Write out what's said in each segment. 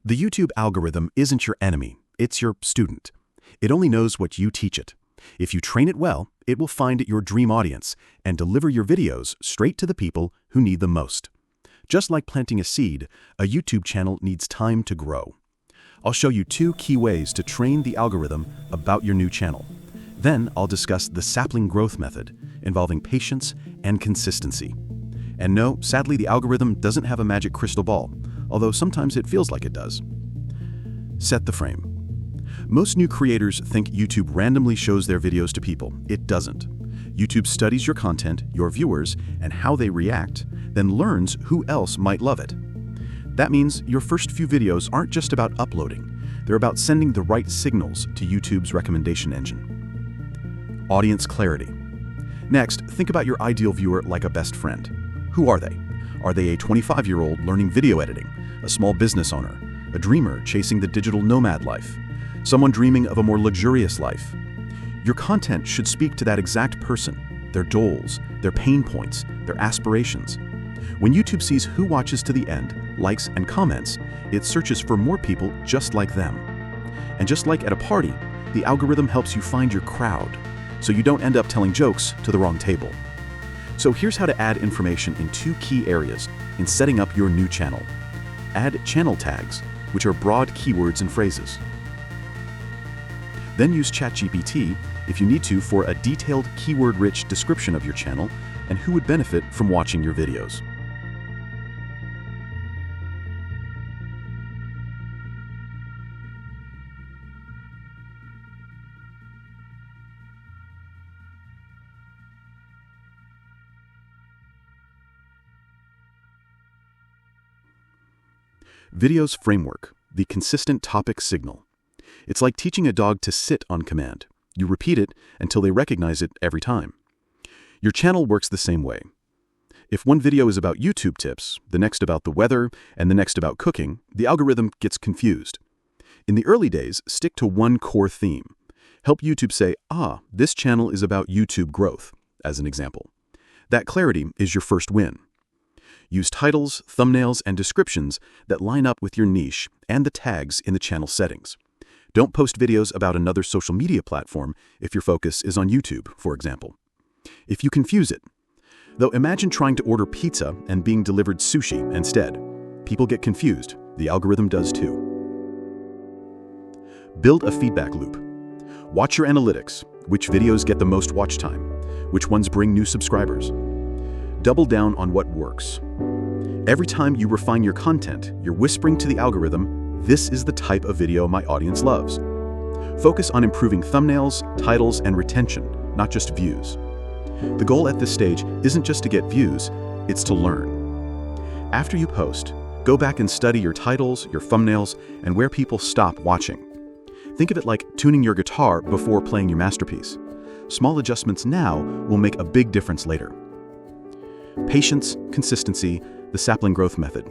The YouTube algorithm isn't your enemy, it's your student. It only knows what you teach it. If you train it well, it will find your dream audience and deliver your videos straight to the people who need them most. Just like planting a seed, a YouTube channel needs time to grow. I'll show you 2 key ways to train the algorithm about your new channel. Then I'll discuss the Sapling Growth Method, involving patience and consistency. And no, sadly, the algorithm doesn't have a magic crystal ball, although sometimes it feels like it does. Set the frame. Most new creators think YouTube randomly shows their videos to people. It doesn't. YouTube studies your content, your viewers, and how they react, then learns who else might love it. That means your first few videos aren't just about uploading. They're about sending the right signals to YouTube's recommendation engine. Audience clarity. Next, think about your ideal viewer like a best friend. Who are they? Are they a 25-year-old learning video editing, a small business owner, a dreamer chasing the digital nomad life, someone dreaming of a more luxurious life? Your content should speak to that exact person, their goals, their pain points, their aspirations. When YouTube sees who watches to the end, likes and comments, it searches for more people just like them. And just like at a party, the algorithm helps you find your crowd, so you don't end up telling jokes to the wrong table. So here's how to add information in 2 key areas in setting up your new channel. Add channel tags, which are broad keywords and phrases. Then use ChatGPT if you need to for a detailed keyword-rich description of your channel and who would benefit from watching your videos. Videos framework, the consistent topic signal. It's like teaching a dog to sit on command. You repeat it until they recognize it every time. Your channel works the same way. If one video is about YouTube tips, the next about the weather, and the next about cooking, the algorithm gets confused. In the early days, stick to one core theme. Help YouTube say, this channel is about YouTube growth, as an example. That clarity is your first win. Use titles, thumbnails, and descriptions that line up with your niche and the tags in the channel settings. Don't post videos about another social media platform if your focus is on YouTube, for example. If you confuse it. Though imagine trying to order pizza and being delivered sushi instead. People get confused. The algorithm does too. Build a feedback loop. Watch your analytics. Which videos get the most watch time? Which ones bring new subscribers? Double down on what works. Every time you refine your content, you're whispering to the algorithm, this is the type of video my audience loves. Focus on improving thumbnails, titles, and retention, not just views. The goal at this stage isn't just to get views, it's to learn. After you post, go back and study your titles, your thumbnails, and where people stop watching. Think of it like tuning your guitar before playing your masterpiece. Small adjustments now will make a big difference later. Patience, consistency, the Sapling Growth Method.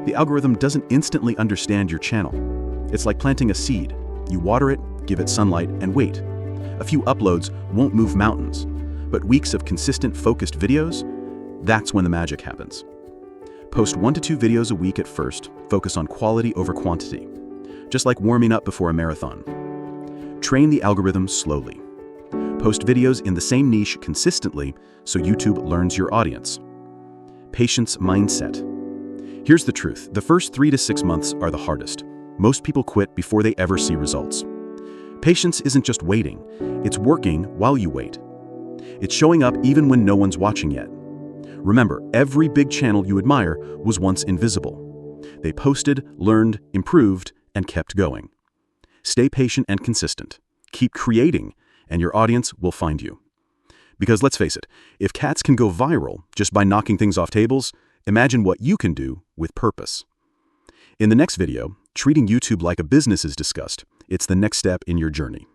The algorithm doesn't instantly understand your channel. It's like planting a seed. You water it, give it sunlight, and wait. A few uploads won't move mountains, but weeks of consistent, focused videos, that's when the magic happens. Post 1 to 2 videos a week at first, focus on quality over quantity. Just like warming up before a marathon. Train the algorithm slowly. Post videos in the same niche consistently so YouTube learns your audience. Patience mindset. Here's the truth. The first 3 to 6 months are the hardest. Most people quit before they ever see results. Patience isn't just waiting. It's working while you wait. It's showing up even when no one's watching yet. Remember, every big channel you admire was once invisible. They posted, learned, improved, and kept going. Stay patient and consistent. Keep creating, and your audience will find you. Because let's face it, if cats can go viral just by knocking things off tables, imagine what you can do with purpose. In the next video, treating YouTube like a business is discussed. It's the next step in your journey.